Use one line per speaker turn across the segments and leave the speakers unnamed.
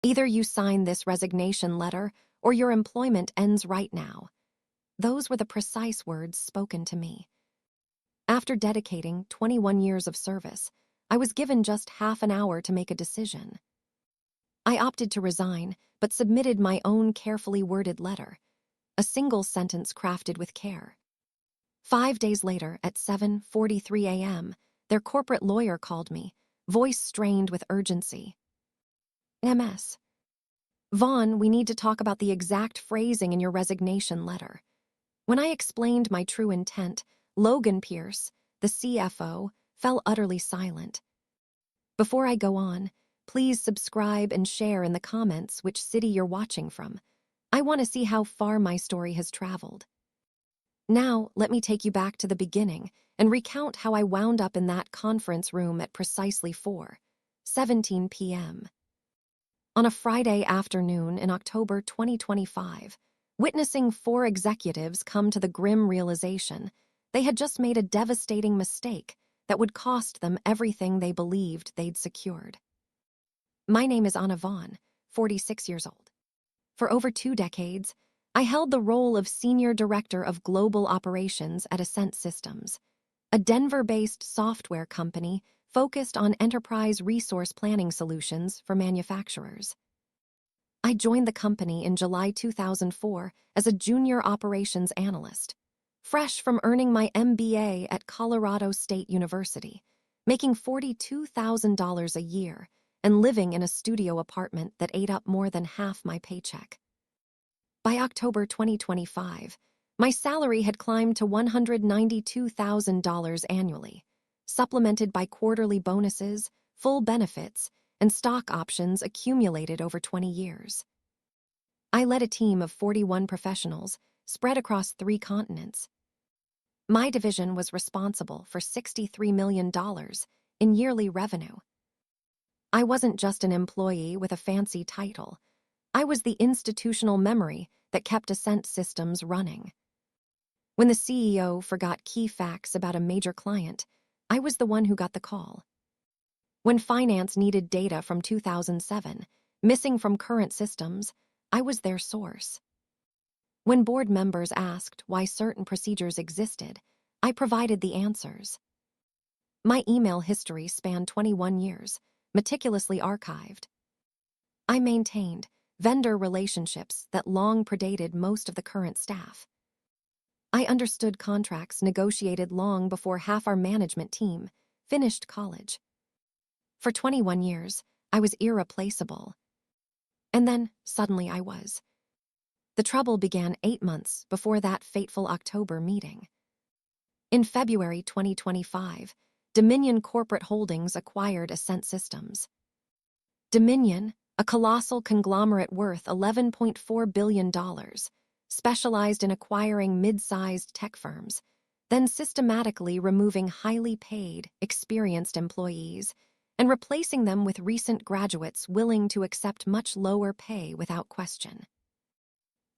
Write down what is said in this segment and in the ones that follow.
Either you sign this resignation letter or your employment ends right now. Those were the precise words spoken to me. After dedicating 21 years of service, I was given just half an hour to make a decision. I opted to resign, but submitted my own carefully worded letter, a single sentence crafted with care. 5 days later, at 7:43 a.m., their corporate lawyer called me, voice strained with urgency. MS. Vaughn, we need to talk about the exact phrasing in your resignation letter. When I explained my true intent, Logan Pierce, the CFO, fell utterly silent. Before I go on, please subscribe and share in the comments which city you're watching from. I want to see how far my story has traveled. Now, let me take you back to the beginning and recount how I wound up in that conference room at precisely 4:17 p.m. On a Friday afternoon in October 2025, witnessing 4 executives come to the grim realization they had just made a devastating mistake that would cost them everything they believed they'd secured. My name is Anna Vaughn, 46 years old. For over 2 decades, I held the role of Senior Director of Global Operations at Ascent Systems, a Denver-based software company focused on enterprise resource planning solutions for manufacturers. I joined the company in July 2004 as a junior operations analyst, fresh from earning my MBA at Colorado State University, making $42,000 a year and living in a studio apartment that ate up more than half my paycheck. By October 2025, my salary had climbed to $192,000 annually, supplemented by quarterly bonuses, full benefits, and stock options accumulated over 20 years. I led a team of 41 professionals spread across 3 continents. My division was responsible for $63 million in yearly revenue. I wasn't just an employee with a fancy title. I was the institutional memory that kept Ascent Systems running. When the CEO forgot key facts about a major client, I was the one who got the call. When finance needed data from 2007, missing from current systems, I was their source. When board members asked why certain procedures existed, I provided the answers. My email history spanned 21 years, meticulously archived. I maintained vendor relationships that long predated most of the current staff. I understood contracts negotiated long before half our management team finished college. For 21 years, I was irreplaceable. And then, suddenly I was. The trouble began 8 months before that fateful October meeting. In February 2025, Dominion Corporate Holdings acquired Ascent Systems. Dominion, a colossal conglomerate worth $11.4 billion, specialized in acquiring mid-sized tech firms, then systematically removing highly paid, experienced employees and replacing them with recent graduates willing to accept much lower pay without question.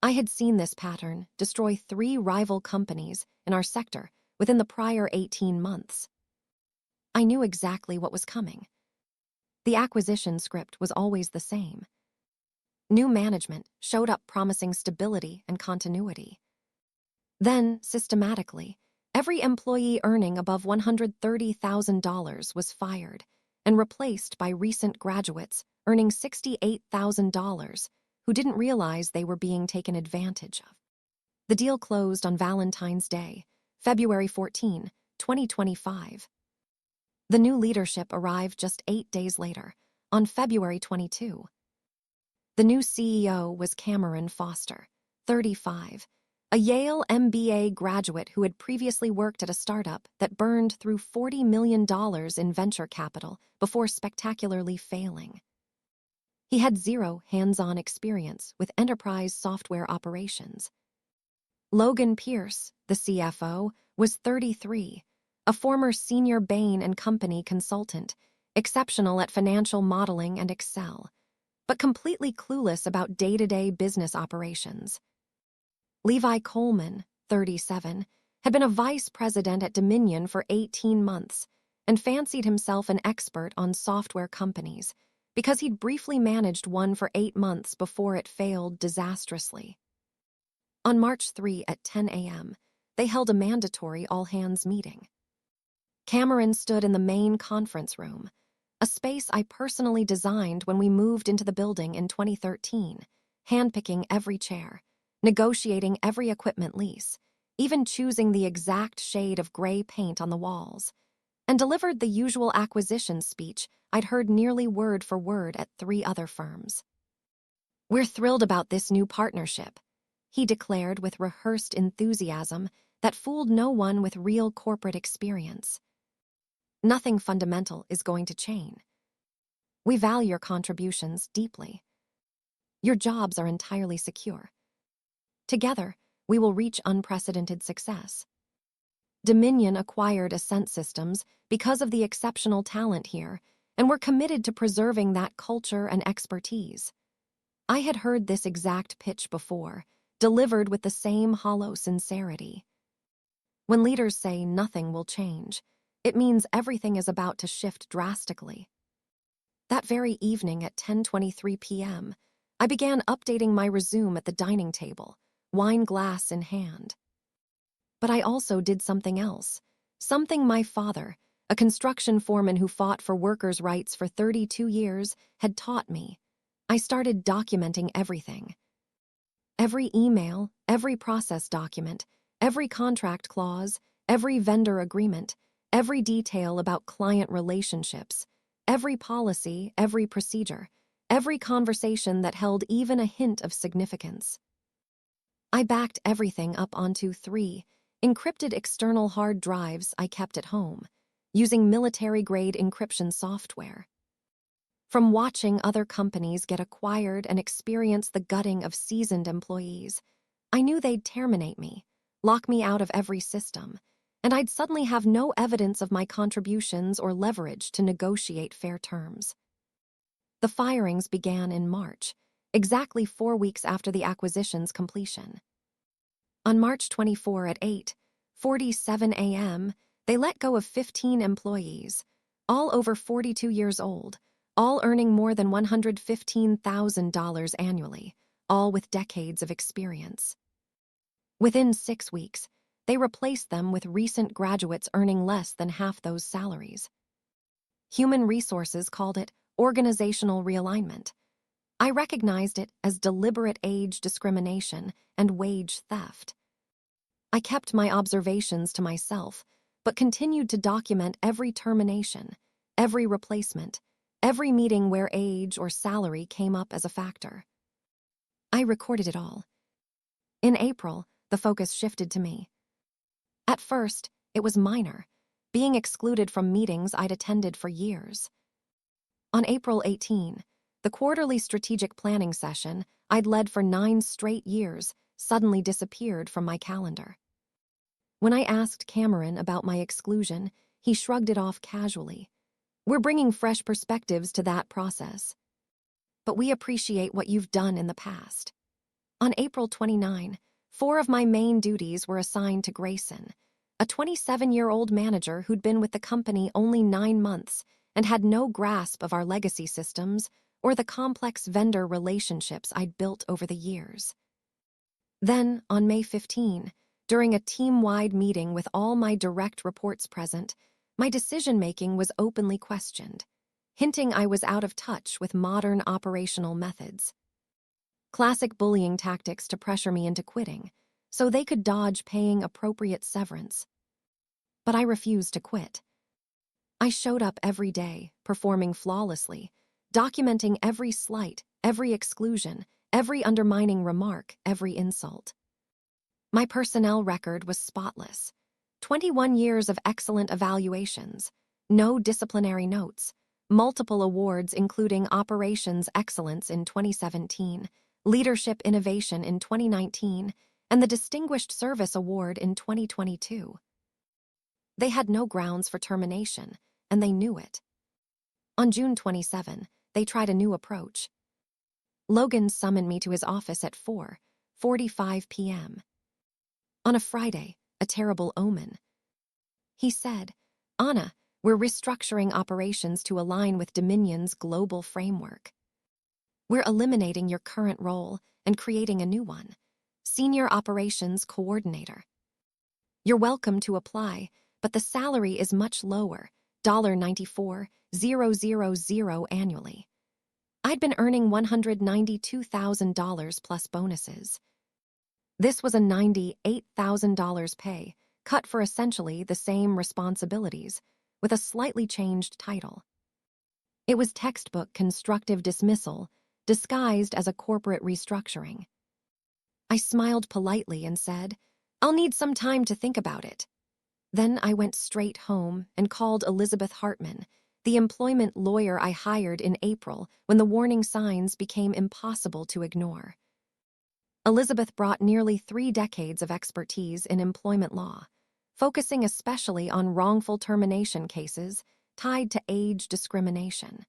I had seen this pattern destroy 3 rival companies in our sector within the prior 18 months. I knew exactly what was coming. The acquisition script was always the same. New management showed up promising stability and continuity. Then, systematically, every employee earning above $130,000 was fired and replaced by recent graduates earning $68,000 who didn't realize they were being taken advantage of. The deal closed on Valentine's Day, February 14, 2025. The new leadership arrived just 8 days later, on February 22. The new CEO was Cameron Foster, 35, a Yale MBA graduate who had previously worked at a startup that burned through $40 million in venture capital before spectacularly failing. He had 0 hands-on experience with enterprise software operations. Logan Pierce, the CFO, was 33, a former senior Bain & Company consultant, exceptional at financial modeling and Excel, but completely clueless about day-to-day business operations. Levi Coleman, 37, had been a vice president at Dominion for 18 months and fancied himself an expert on software companies, because he'd briefly managed one for 8 months before it failed disastrously. On March 3 at 10 a.m., they held a mandatory all-hands meeting. Cameron stood in the main conference room, a space I personally designed when we moved into the building in 2013, handpicking every chair, negotiating every equipment lease, even choosing the exact shade of gray paint on the walls, and delivered the usual acquisition speech I'd heard nearly word for word at 3 other firms. "We're thrilled about this new partnership," he declared with rehearsed enthusiasm that fooled no one with real corporate experience. "Nothing fundamental is going to change. We value your contributions deeply. Your jobs are entirely secure. Together, we will reach unprecedented success." Dominion acquired Ascent Systems because of the exceptional talent here, and we're committed to preserving that culture and expertise. I had heard this exact pitch before, delivered with the same hollow sincerity. When leaders say nothing will change, it means everything is about to shift drastically. That very evening at 10:23 p.m., I began updating my resume at the dining table, wine glass in hand. But I also did something else, something my father, a construction foreman who fought for workers' rights for 32 years, had taught me. I started documenting everything. Every email, every process document, every contract clause, every vendor agreement, every detail about client relationships, every policy, every procedure, every conversation that held even a hint of significance. I backed everything up onto 3 encrypted external hard drives I kept at home, using military-grade encryption software. From watching other companies get acquired and experience the gutting of seasoned employees, I knew they'd terminate me, lock me out of every system, and I'd suddenly have no evidence of my contributions or leverage to negotiate fair terms. The firings began in March, exactly 4 weeks after the acquisition's completion. On March 24 at 8:47 a.m., they let go of 15 employees, all over 42 years old, all earning more than $115,000 annually, all with decades of experience. Within 6 weeks, they replaced them with recent graduates earning less than half those salaries. Human Resources called it organizational realignment. I recognized it as deliberate age discrimination and wage theft. I kept my observations to myself, but continued to document every termination, every replacement, every meeting where age or salary came up as a factor. I recorded it all. In April, the focus shifted to me. At first, it was minor, being excluded from meetings I'd attended for years. On April 18, the quarterly strategic planning session I'd led for 9 straight years suddenly disappeared from my calendar. When I asked Cameron about my exclusion, he shrugged it off casually. "We're bringing fresh perspectives to that process. But we appreciate what you've done in the past." On April 29, 4 of my main duties were assigned to Grayson, a 27-year-old manager who'd been with the company only 9 months and had no grasp of our legacy systems or the complex vendor relationships I'd built over the years. Then, on May 15, during a team-wide meeting with all my direct reports present, my decision-making was openly questioned, hinting I was out of touch with modern operational methods. Classic bullying tactics to pressure me into quitting, so they could dodge paying appropriate severance. But I refused to quit. I showed up every day, performing flawlessly, documenting every slight, every exclusion, every undermining remark, every insult. My personnel record was spotless. 21 years of excellent evaluations, no disciplinary notes, multiple awards including Operations Excellence in 2017, Leadership Innovation in 2019, and the Distinguished Service Award in 2022. They had no grounds for termination, and they knew it. On June 27, they tried a new approach. Logan summoned me to his office at 4:45 p.m. On a Friday, a terrible omen. He said, "Anna, We're restructuring operations to align with Dominion's global framework. We're eliminating your current role and creating a new one. Senior Operations Coordinator. You're welcome to apply, but the salary is much lower, $94,000 annually. I'd been earning $192,000 plus bonuses. This was a $98,000 pay, cut for essentially the same responsibilities, with a slightly changed title. It was textbook constructive dismissal, disguised as a corporate restructuring. I smiled politely and said, "I'll need some time to think about it." Then I went straight home and called Elizabeth Hartman, the employment lawyer I hired in April when the warning signs became impossible to ignore. Elizabeth brought nearly 3 decades of expertise in employment law, focusing especially on wrongful termination cases tied to age discrimination.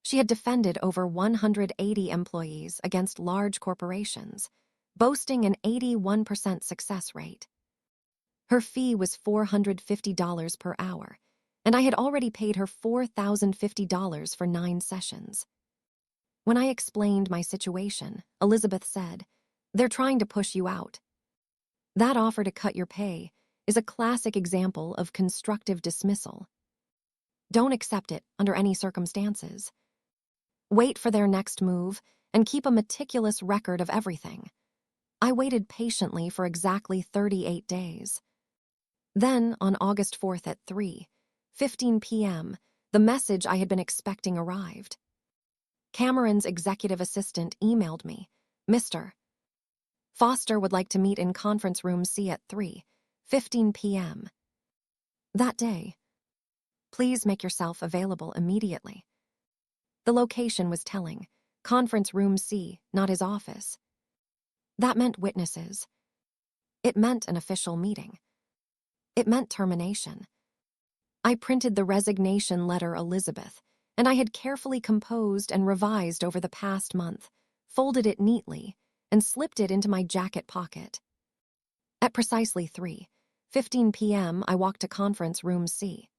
She had defended over 180 employees against large corporations, boasting an 81% success rate. Her fee was $450 per hour, and I had already paid her $4,050 for 9 sessions. When I explained my situation, Elizabeth said, "They're trying to push you out." That offer to cut your pay is a classic example of constructive dismissal. Don't accept it under any circumstances. Wait for their next move and keep a meticulous record of everything. I waited patiently for exactly 38 days. Then, on August 4th at 3:15 p.m., the message I had been expecting arrived. Cameron's executive assistant emailed me, "Mr. Foster would like to meet in conference room C at 3:15 p.m. that day. Please make yourself available immediately." The location was telling. Conference room C, not his office. That meant witnesses. It meant an official meeting. It meant termination. I printed the resignation letter Elizabeth, and I had carefully composed and revised over the past month, folded it neatly, and slipped it into my jacket pocket. At precisely 3:15 p.m., I walked to conference room C.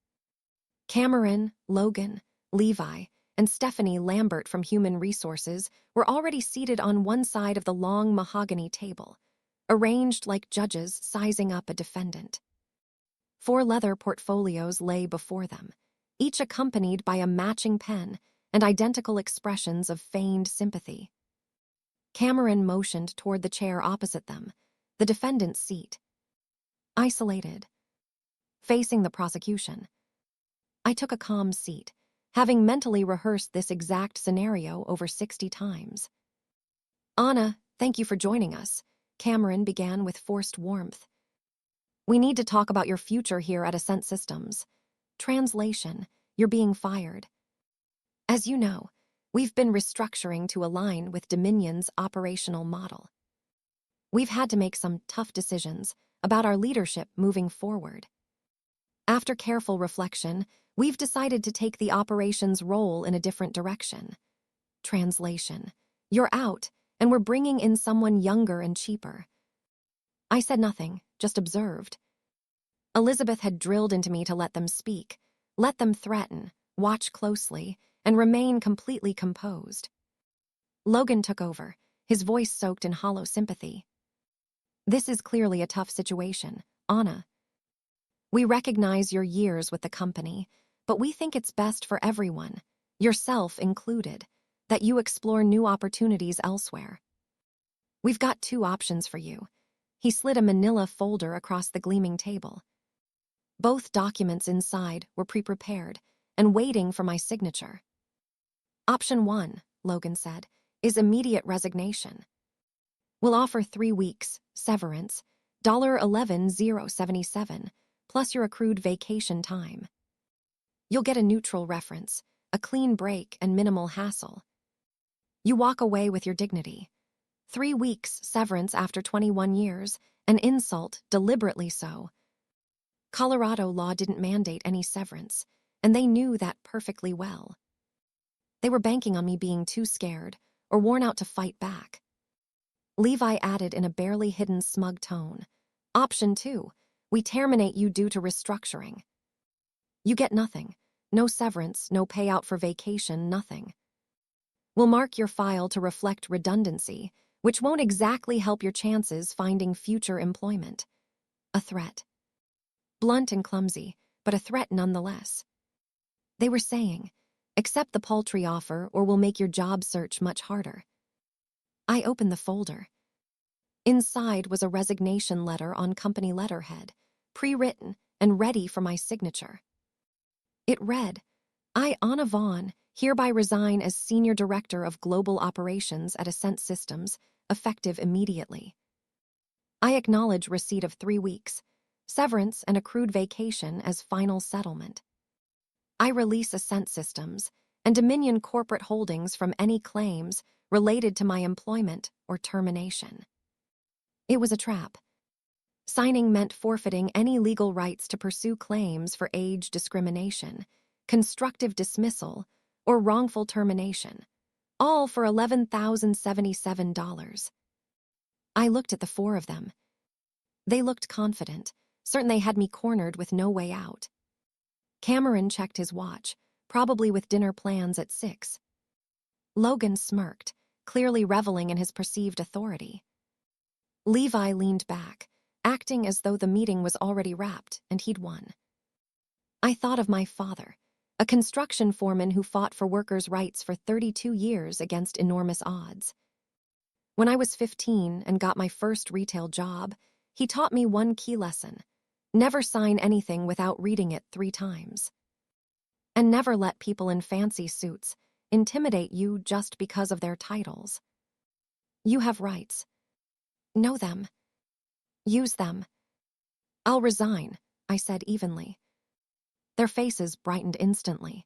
Cameron, Logan, Levi, and Stephanie Lambert from Human Resources were already seated on one side of the long mahogany table, arranged like judges sizing up a defendant. 4 leather portfolios lay before them, each accompanied by a matching pen and identical expressions of feigned sympathy. Cameron motioned toward the chair opposite them, the defendant's seat. Isolated. Facing the prosecution. I took a calm seat, having mentally rehearsed this exact scenario over 60 times. "Anna, thank you for joining us," Cameron began with forced warmth. "We need to talk about your future here at Ascent Systems. Translation, you're being fired. As you know, we've been restructuring to align with Dominion's operational model. We've had to make some tough decisions about our leadership moving forward. After careful reflection, we've decided to take the operations role in a different direction. Translation, you're out, and we're bringing in someone younger and cheaper." I said nothing, just observed. Elizabeth had drilled into me to let them speak, let them threaten, watch closely, and remain completely composed. Logan took over, his voice soaked in hollow sympathy. "This is clearly a tough situation, Anna. We recognize your years with the company, but we think it's best for everyone, yourself included, that you explore new opportunities elsewhere. We've got 2 options for you." He slid a manila folder across the gleaming table. Both documents inside were pre-prepared and waiting for my signature. "Option 1, Logan said, is immediate resignation. We'll offer 3 weeks, severance, $11,077, plus your accrued vacation time. You'll get a neutral reference, a clean break, and minimal hassle. You walk away with your dignity. 3 weeks severance after 21 years, an insult, deliberately so. Colorado law didn't mandate any severance, and they knew that perfectly well. They were banking on me being too scared or worn out to fight back." Levi added in a barely hidden smug tone, "Option 2, we terminate you due to restructuring." You get nothing. No severance, no payout for vacation, nothing. We'll mark your file to reflect redundancy, which won't exactly help your chances finding future employment. A threat. Blunt and clumsy, but a threat nonetheless. They were saying, accept the paltry offer or we'll make your job search much harder. I opened the folder. Inside was a resignation letter on company letterhead, pre-written and ready for my signature. It read, I, Anna Vaughn, hereby resign as Senior Director of Global Operations at Ascent Systems, effective immediately. I acknowledge receipt of 3 weeks, severance and accrued vacation as final settlement. I release Ascent Systems and Dominion Corporate Holdings from any claims related to my employment or termination. It was a trap. Signing meant forfeiting any legal rights to pursue claims for age discrimination, constructive dismissal, or wrongful termination, all for $11,077. I looked at the 4 of them. They looked confident, certain they had me cornered with no way out. Cameron checked his watch, probably with dinner plans at 6. Logan smirked, clearly reveling in his perceived authority. Levi leaned back, acting as though the meeting was already wrapped and he'd won. I thought of my father, a construction foreman who fought for workers' rights for 32 years against enormous odds. When I was 15 and got my first retail job, he taught me one key lesson: never sign anything without reading it 3 times. And never let people in fancy suits intimidate you just because of their titles. You have rights. Know them. Use them. I'll resign, I said evenly. Their faces brightened instantly.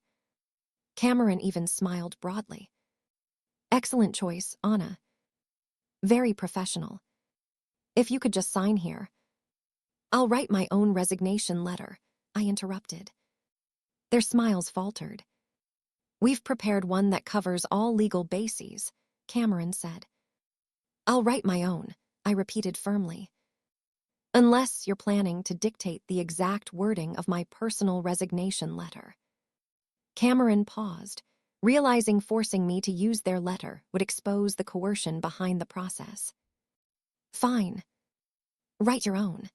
Cameron even smiled broadly. Excellent choice, Anna. Very professional. If you could just sign here. I'll write my own resignation letter, I interrupted. Their smiles faltered. We've prepared one that covers all legal bases, Cameron said. I'll write my own, I repeated firmly. Unless you're planning to dictate the exact wording of my personal resignation letter. Cameron paused, realizing forcing me to use their letter would expose the coercion behind the process. Fine. Write your own.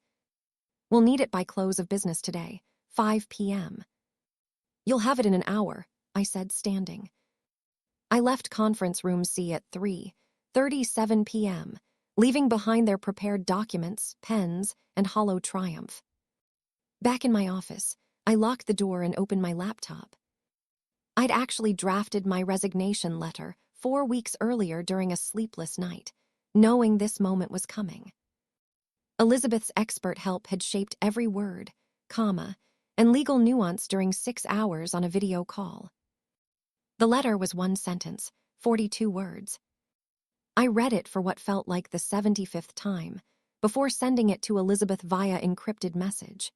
We'll need it by close of business today, 5 p.m. You'll have it in an hour, I said, standing. I left conference room C at 3:37 p.m., leaving behind their prepared documents, pens, and hollow triumph. Back in my office, I locked the door and opened my laptop. I'd actually drafted my resignation letter 4 weeks earlier during a sleepless night, knowing this moment was coming. Elizabeth's expert help had shaped every word, comma, and legal nuance during 6 hours on a video call. The letter was 1 sentence, 42 words. I read it for what felt like the 75th time, before sending it to Elizabeth via encrypted message.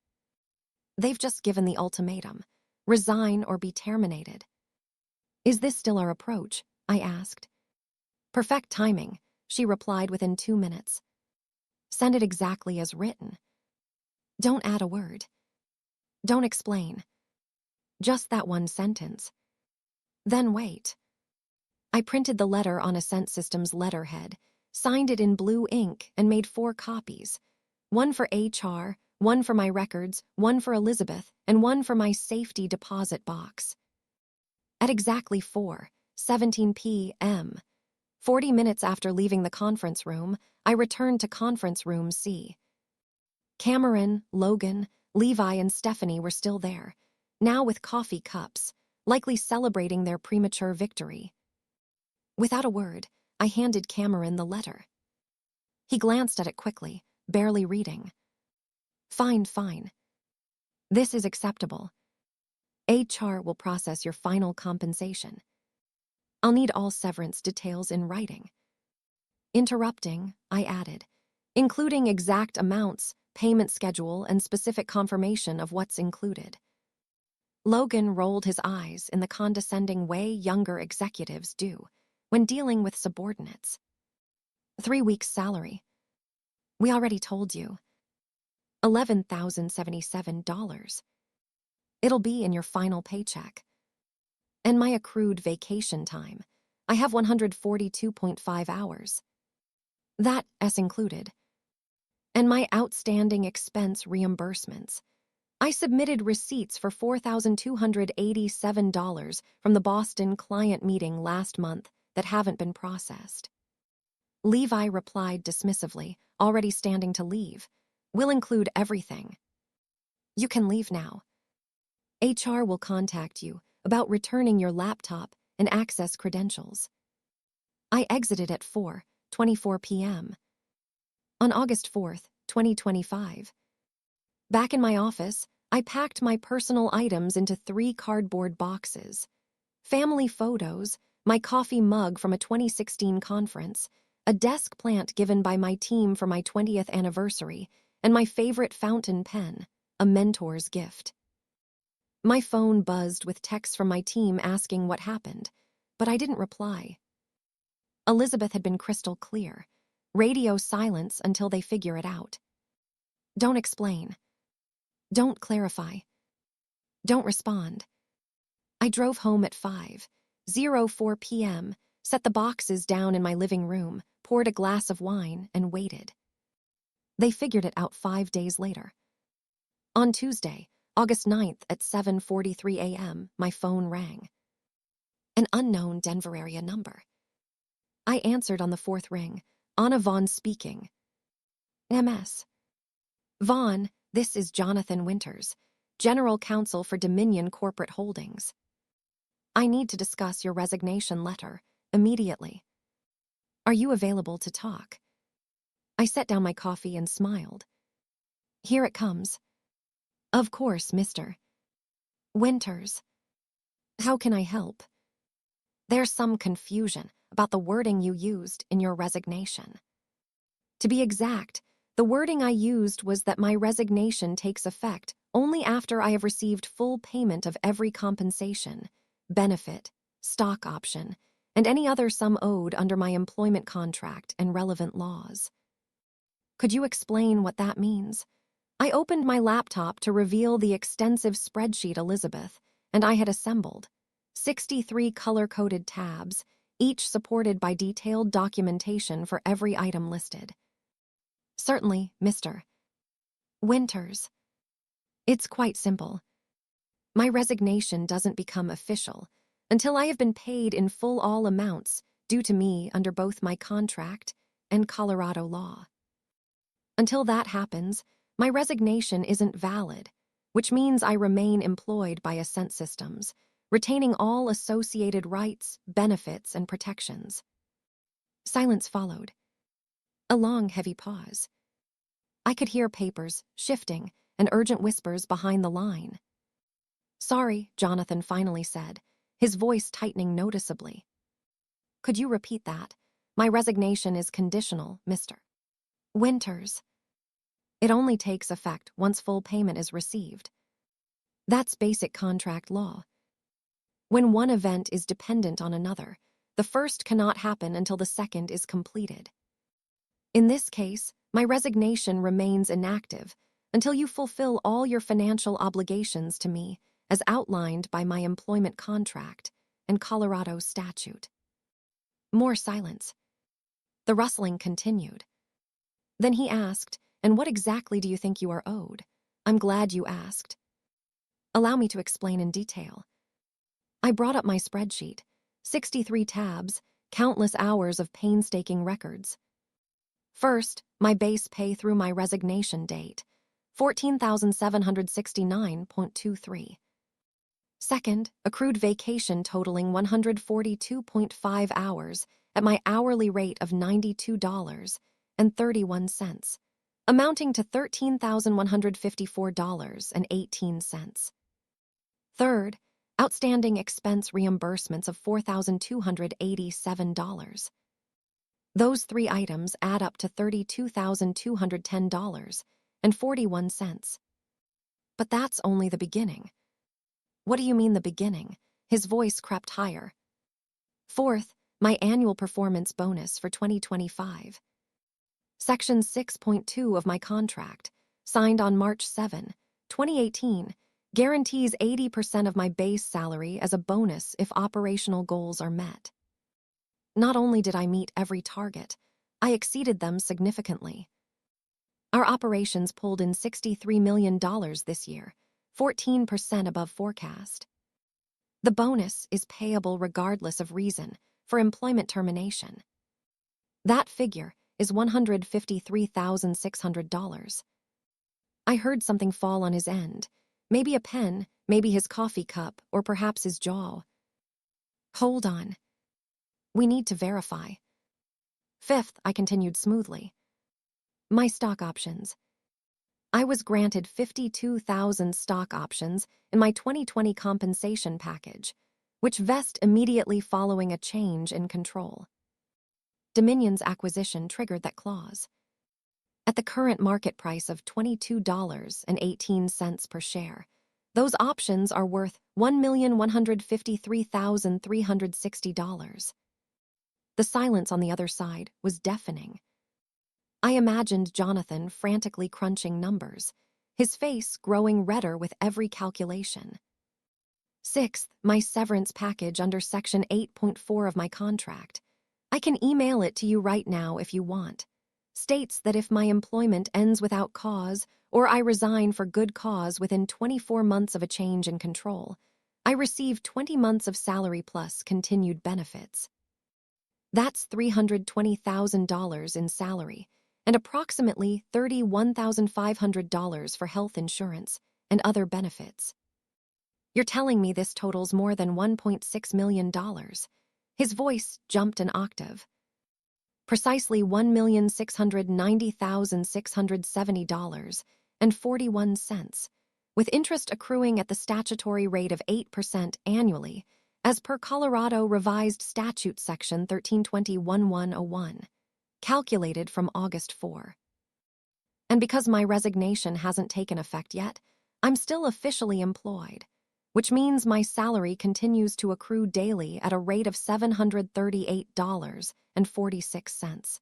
They've just given the ultimatum: resign or be terminated. Is this still our approach? I asked. Perfect timing, she replied within 2 minutes. Send it exactly as written. Don't add a word. Don't explain. Just that 1 sentence. Then wait. I printed the letter on Ascent Systems letterhead, signed it in blue ink, and made 4 copies. 1 for HR, 1 for my records, 1 for Elizabeth, and 1 for my safety deposit box. At exactly 4:17 p.m., 40 minutes after leaving the conference room, I returned to conference room C. Cameron, Logan, Levi, and Stephanie were still there, now with coffee cups, likely celebrating their premature victory. Without a word, I handed Cameron the letter. He glanced at it quickly, barely reading. Fine. This is acceptable. HR will process your final compensation. I'll need all severance details in writing. Interrupting, I added, including exact amounts, payment schedule, and specific confirmation of what's included. Logan rolled his eyes in the condescending way younger executives do when dealing with subordinates. 3 weeks' salary. We already told you. $11,077. It'll be in your final paycheck. And my accrued vacation time. I have 142.5 hours. That S included. And my outstanding expense reimbursements. I submitted receipts for $4,287 from the Boston client meeting last month that haven't been processed. Levi replied dismissively, already standing to leave. We'll include everything. You can leave now. HR will contact you about returning your laptop and access credentials. I exited at 4:24 p.m. on August 4th, 2025. Back in my office, I packed my personal items into 3 cardboard boxes. Family photos, my coffee mug from a 2016 conference, a desk plant given by my team for my 20th anniversary, and my favorite fountain pen, a mentor's gift. My phone buzzed with texts from my team asking what happened, but I didn't reply. Elizabeth had been crystal clear. Radio silence until they figure it out. Don't explain. Don't clarify. Don't respond. I drove home at 5:04 p.m., set the boxes down in my living room, poured a glass of wine, and waited. They figured it out 5 days later. On Tuesday, August 9th at 7:43 a.m., my phone rang. An unknown Denver area number. I answered on the 4th ring. Anna Vaughn speaking. MS. Vaughn, this is Jonathan Winters, General Counsel for Dominion Corporate Holdings. I need to discuss your resignation letter immediately. Are you available to talk? I set down my coffee and smiled. Here it comes. Of course, Mr. Winters. How can I help? There's some confusion about the wording you used in your resignation. To be exact, the wording I used was that my resignation takes effect only after I have received full payment of every compensation, benefit, stock option, and any other sum owed under my employment contract and relevant laws. Could you explain what that means? I opened my laptop to reveal the extensive spreadsheet Elizabeth and I had assembled. 63 color-coded tabs, each supported by detailed documentation for every item listed. Certainly, Mr. Winters. It's quite simple. My resignation doesn't become official until I have been paid in full all amounts due to me under both my contract and Colorado law. Until that happens, my resignation isn't valid, which means I remain employed by Ascent Systems, retaining all associated rights, benefits, and protections. Silence followed. A long, heavy pause. I could hear papers shifting and urgent whispers behind the line. Sorry, Jonathan finally said, his voice tightening noticeably. Could you repeat that? My resignation is conditional, Mr. Winters. It only takes effect once full payment is received. That's basic contract law. When one event is dependent on another, the first cannot happen until the second is completed. In this case, my resignation remains inactive until you fulfill all your financial obligations to me as outlined by my employment contract and Colorado statute. More silence. The rustling continued. Then he asked, and what exactly do you think you are owed? I'm glad you asked. Allow me to explain in detail. I brought up my spreadsheet, 63 tabs, countless hours of painstaking records. First, my base pay through my resignation date, $14,769.23. Second, accrued vacation totaling 142.5 hours at my hourly rate of $92.31, amounting to $13,154.18. Third, outstanding expense reimbursements of $4,287. Those 3 items add up to $32,210.41. But that's only the beginning. What do you mean the beginning? His voice crept higher. Fourth, my annual performance bonus for 2025. Section 6.2 of my contract, signed on March 7, 2018, Guarantees 80% of my base salary as a bonus if operational goals are met. Not only did I meet every target, I exceeded them significantly. Our operations pulled in $63 million this year, 14% above forecast. The bonus is payable regardless of reason for employment termination. That figure is $153,600. I heard something fall on his end. Maybe a pen, maybe his coffee cup, or perhaps his jaw. Hold on. We need to verify. Fifth, I continued smoothly. My stock options. I was granted 52,000 stock options in my 2020 compensation package, which vest immediately following a change in control. Dominion's acquisition triggered that clause. At the current market price of $22.18 per share, those options are worth $1,153,360. The silence on the other side was deafening. I imagined Jonathan frantically crunching numbers, his face growing redder with every calculation. Sixth, my severance package under Section 8.4 of my contract. I can email it to you right now if you want. States that if my employment ends without cause or I resign for good cause within 24 months of a change in control, I receive 20 months of salary plus continued benefits. That's $320,000 in salary and approximately $31,500 for health insurance and other benefits. You're telling me this totals more than $1.6 million. His voice jumped an octave. Precisely $1,690,670.41, with interest accruing at the statutory rate of 8% annually, as per Colorado Revised Statute Section 1320-1101, calculated from August 4. And because my resignation hasn't taken effect yet, I'm still officially employed, which means my salary continues to accrue daily at a rate of $738.46.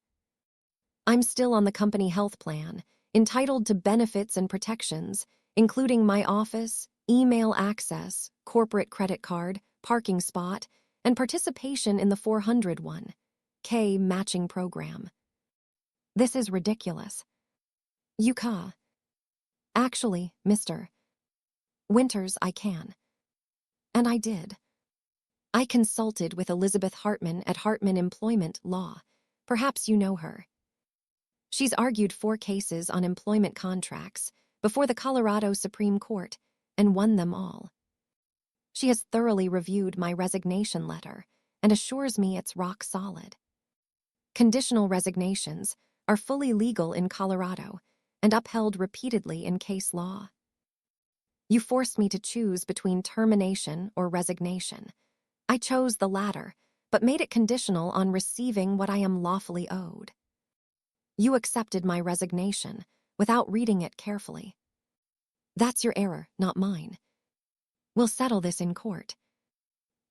I'm still on the company health plan, entitled to benefits and protections, including my office, email access, corporate credit card, parking spot, and participation in the 401(k) matching program. This is ridiculous. Yuka. Actually, Mr. Winters, I can. And I did. I consulted with Elizabeth Hartman at Hartman Employment Law. Perhaps you know her. She's argued 4 cases on employment contracts before the Colorado Supreme Court and won them all. She has thoroughly reviewed my resignation letter and assures me it's rock solid. Conditional resignations are fully legal in Colorado and upheld repeatedly in case law. You forced me to choose between termination or resignation. I chose the latter, but made it conditional on receiving what I am lawfully owed. You accepted my resignation without reading it carefully. That's your error, not mine. We'll settle this in court.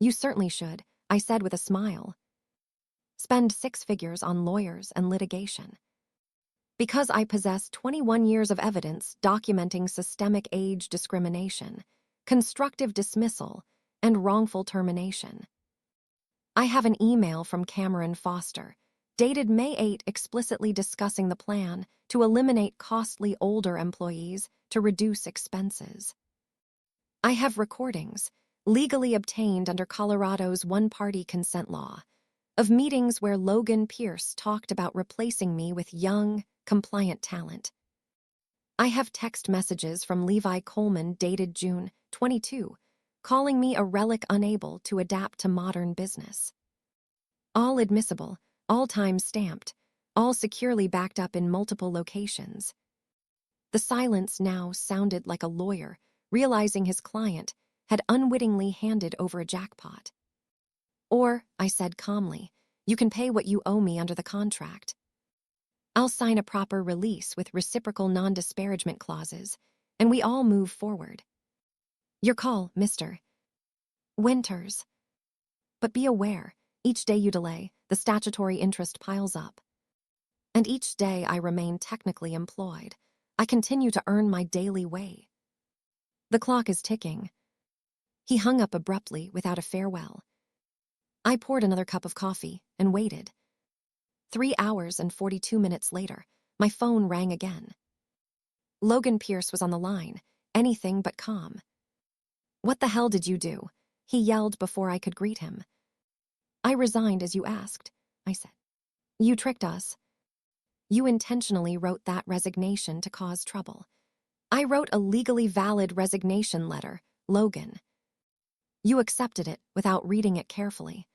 You certainly should, I said with a smile. Spend 6 figures on lawyers and litigation. Because I possess 21 years of evidence documenting systemic age discrimination, constructive dismissal, and wrongful termination. I have an email from Cameron Foster, dated May 8, explicitly discussing the plan to eliminate costly older employees to reduce expenses. I have recordings, legally obtained under Colorado's one-party consent law, of meetings where Logan Pierce talked about replacing me with young, compliant talent. I have text messages from Levi Coleman dated June 22, calling me a relic unable to adapt to modern business. All admissible, all time-stamped, all securely backed up in multiple locations. The silence now sounded like a lawyer realizing his client had unwittingly handed over a jackpot. Or, I said calmly, you can pay what you owe me under the contract. I'll sign a proper release with reciprocal non-disparagement clauses, and we all move forward. Your call, Mr. Winters. But be aware, each day you delay, the statutory interest piles up. And each day I remain technically employed, I continue to earn my daily wage. The clock is ticking. He hung up abruptly without a farewell. I poured another cup of coffee and waited. 3 hours and 42 minutes later, my phone rang again. Logan Pierce was on the line, anything but calm. "What the hell did you do?" he yelled before I could greet him. "I resigned as you asked," I said. "You tricked us. You intentionally wrote that resignation to cause trouble." "I wrote a legally valid resignation letter, Logan. You accepted it without reading it carefully.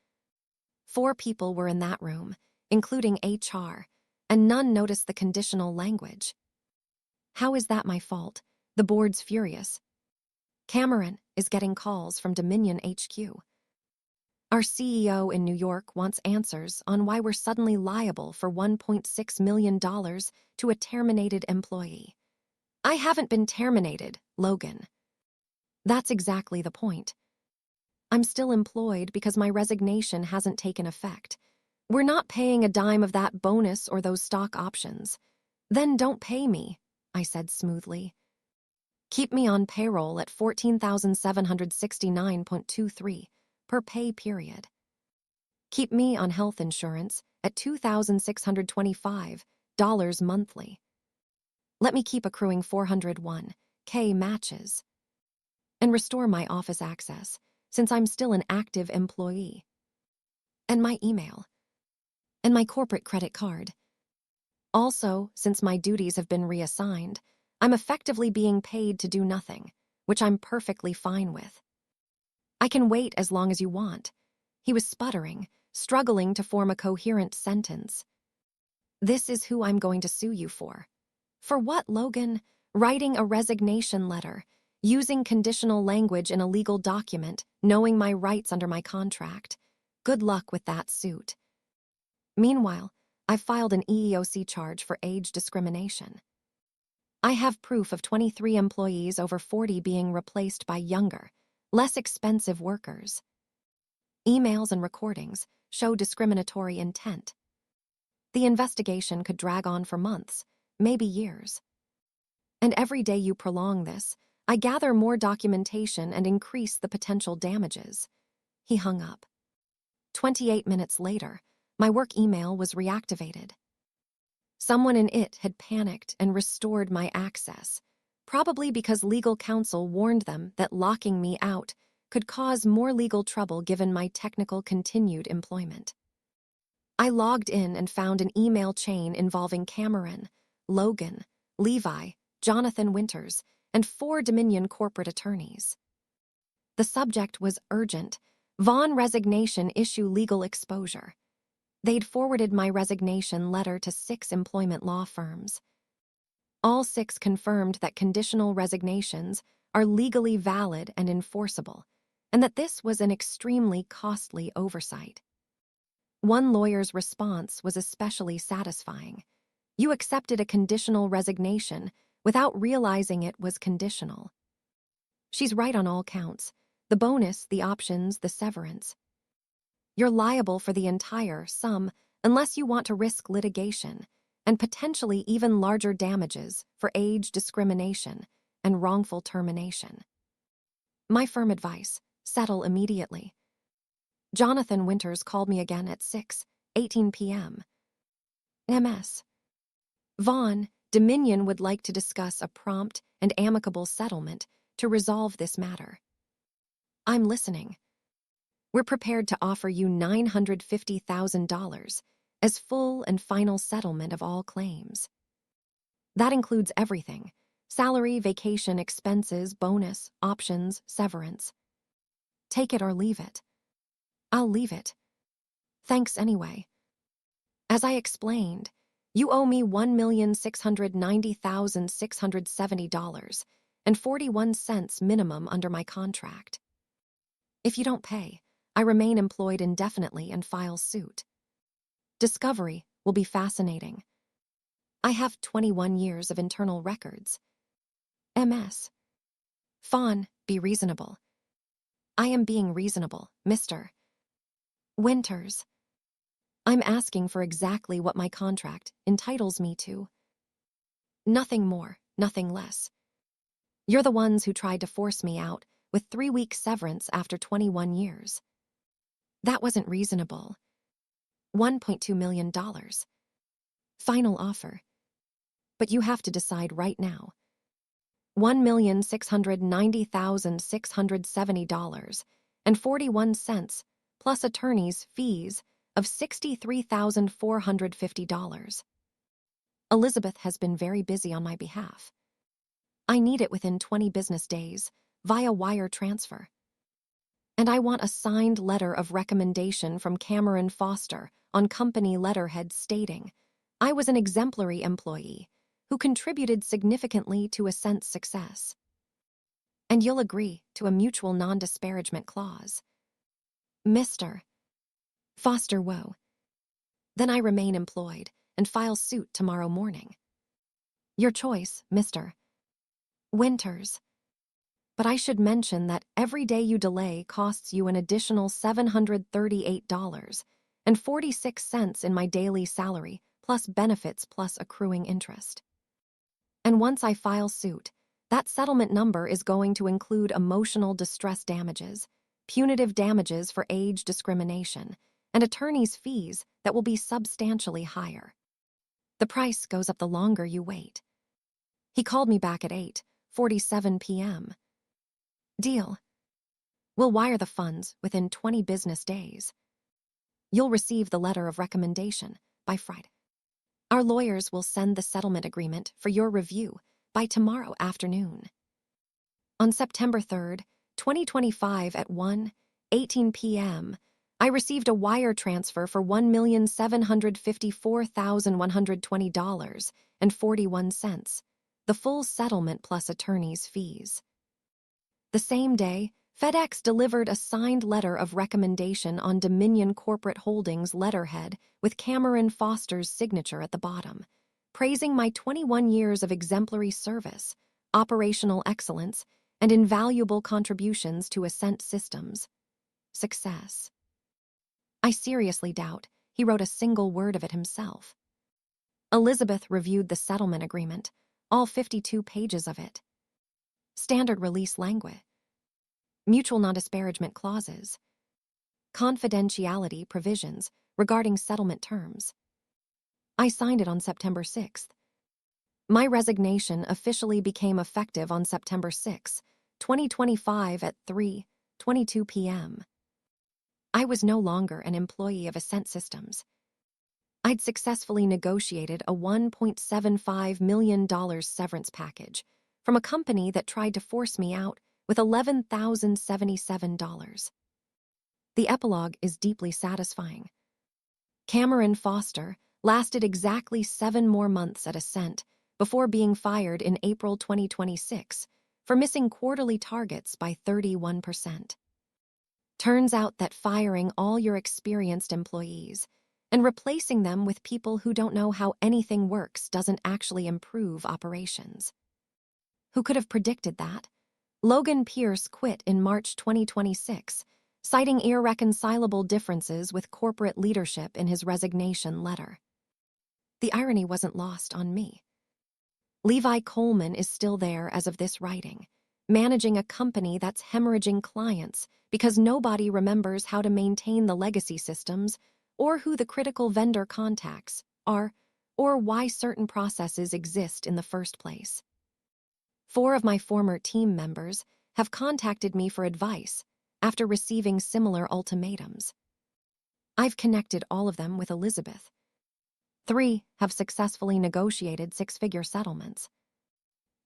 4 people were in that room, including HR, and none noticed the conditional language. How is that my fault?" The board's furious. "Cameron is getting calls from Dominion HQ. Our CEO in New York wants answers on why we're suddenly liable for $1.6 million to a terminated employee." "I haven't been terminated, Logan." "That's exactly the point. I'm still employed because my resignation hasn't taken effect. We're not paying a dime of that bonus or those stock options." "Then don't pay me," I said smoothly. "Keep me on payroll at $14,769.23 per pay period. Keep me on health insurance at $2,625 monthly. Let me keep accruing 401(k) matches. And restore my office access, since I'm still an active employee. And my email. And my corporate credit card. Also, since my duties have been reassigned, I'm effectively being paid to do nothing, which I'm perfectly fine with. I can wait as long as you want." He was sputtering, struggling to form a coherent sentence. "This is who I'm going to sue you for." "For what, Logan?" "Writing a resignation letter, using conditional language in a legal document, knowing my rights under my contract. Good luck with that suit. Meanwhile, I've filed an EEOC charge for age discrimination. I have proof of 23 employees over 40 being replaced by younger, less expensive workers. Emails and recordings show discriminatory intent. The investigation could drag on for months, maybe years. And every day you prolong this, I gather more documentation and increase the potential damages." He hung up. 28 minutes later, my work email was reactivated. Someone in it had panicked and restored my access, probably because legal counsel warned them that locking me out could cause more legal trouble given my technical continued employment. I logged in and found an email chain involving Cameron, Logan, Levi, Jonathan Winters, and 4 Dominion corporate attorneys. The subject was urgent. Vaughn resignation issue legal exposure. They'd forwarded my resignation letter to 6 employment law firms. All 6 confirmed that conditional resignations are legally valid and enforceable, and that this was an extremely costly oversight. One lawyer's response was especially satisfying. "You accepted a conditional resignation without realizing it was conditional." She's right on all counts. The bonus, the options, the severance. You're liable for the entire sum unless you want to risk litigation and potentially even larger damages for age discrimination and wrongful termination. My firm advice: settle immediately. Jonathan Winters called me again at 6:18 p.m. MS. "Vaughn, Dominion would like to discuss a prompt and amicable settlement to resolve this matter." "I'm listening. We're prepared to offer you $950,000 as full and final settlement of all claims. That includes everything: salary, vacation, expenses, bonus, options, severance. Take it or leave it." "I'll leave it. Thanks anyway. As I explained, you owe me $1,690,670.41 minimum under my contract. If you don't pay, I remain employed indefinitely and file suit. Discovery will be fascinating. I have 21 years of internal records. MS. Fawn, be reasonable." "I am being reasonable, Mr. Winters. I'm asking for exactly what my contract entitles me to. Nothing more, nothing less. You're the ones who tried to force me out with 3-week severance after 21 years. That wasn't reasonable. $1.2 million. Final offer. But you have to decide right now. $1,690,670.41 plus attorney's fees of $63,450. Elizabeth has been very busy on my behalf. I need it within 20 business days via wire transfer. And I want a signed letter of recommendation from Cameron Foster on company letterhead stating I was an exemplary employee who contributed significantly to Ascent's success. And you'll agree to a mutual non-disparagement clause. Mr. Foster Woe. Then I remain employed and file suit tomorrow morning. Your choice, Mr. Winters. But I should mention that every day you delay costs you an additional $738.46 in my daily salary, plus benefits plus accruing interest. And once I file suit, that settlement number is going to include emotional distress damages, punitive damages for age discrimination, and attorney's fees that will be substantially higher. The price goes up the longer you wait. He called me back at 8:47 p.m. Deal. We'll wire the funds within 20 business days. You'll receive the letter of recommendation by Friday. Our lawyers will send the settlement agreement for your review by tomorrow afternoon. On September 3rd, 2025 at 1:18 p.m., I received a wire transfer for $1,754,120.41, the full settlement plus attorney's fees. The same day, FedEx delivered a signed letter of recommendation on Dominion Corporate Holdings letterhead with Cameron Foster's signature at the bottom, praising my 21 years of exemplary service, operational excellence, and invaluable contributions to Ascent Systems' success. I seriously doubt he wrote a single word of it himself. Elizabeth reviewed the settlement agreement, all 52 pages of it. Standard release language, mutual non-disparagement clauses, confidentiality provisions regarding settlement terms. I signed it on September 6th. My resignation officially became effective on September 6, 2025 at 3:22 p.m. I was no longer an employee of Ascent Systems. I'd successfully negotiated a $1.75 million severance package from a company that tried to force me out with $11,077. The epilogue is deeply satisfying. Cameron Foster lasted exactly 7 more months at Ascent before being fired in April 2026 for missing quarterly targets by 31%. Turns out that firing all your experienced employees and replacing them with people who don't know how anything works doesn't actually improve operations. Who could have predicted that? Logan Pierce quit in March 2026, citing irreconcilable differences with corporate leadership in his resignation letter. The irony wasn't lost on me. Levi Coleman is still there as of this writing, managing a company that's hemorrhaging clients because nobody remembers how to maintain the legacy systems or who the critical vendor contacts are or why certain processes exist in the first place. 4 of my former team members have contacted me for advice after receiving similar ultimatums. I've connected all of them with Elizabeth. 3 have successfully negotiated 6-figure settlements.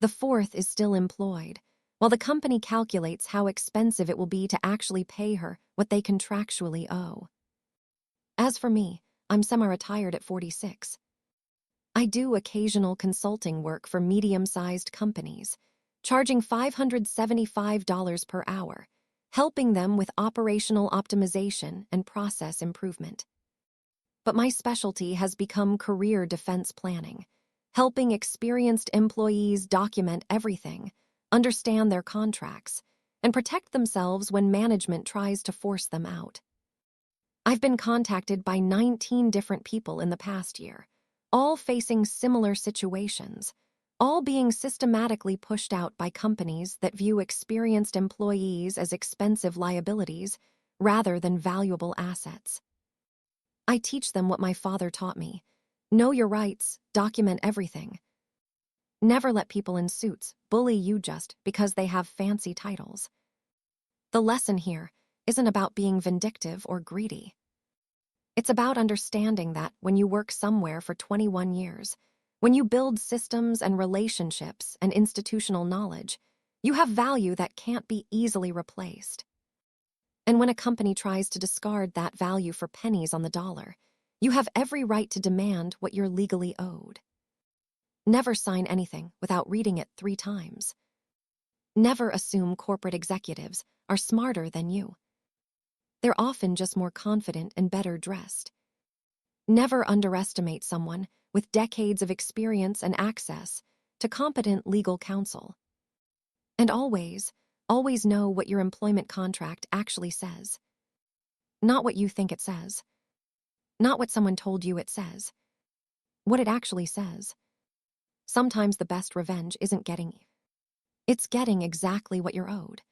The 4th is still employed, while the company calculates how expensive it will be to actually pay her what they contractually owe. As for me, I'm semi-retired at 46. I do occasional consulting work for medium-sized companies, charging $575 per hour, helping them with operational optimization and process improvement. But my specialty has become career defense planning, helping experienced employees document everything, understand their contracts, and protect themselves when management tries to force them out. I've been contacted by 19 different people in the past year, all facing similar situations, all being systematically pushed out by companies that view experienced employees as expensive liabilities rather than valuable assets. I teach them what my father taught me. Know your rights, document everything. Never let people in suits bully you just because they have fancy titles. The lesson here isn't about being vindictive or greedy. It's about understanding that when you work somewhere for 21 years, when you build systems and relationships and institutional knowledge, you have value that can't be easily replaced. And when a company tries to discard that value for pennies on the dollar, you have every right to demand what you're legally owed. Never sign anything without reading it 3 times. Never assume corporate executives are smarter than you. They're often just more confident and better dressed. Never underestimate someone with decades of experience and access to competent legal counsel. And always know what your employment contract actually says. Not what you think it says. Not what someone told you it says. What it actually says. Sometimes the best revenge isn't getting you. It's getting exactly what you're owed.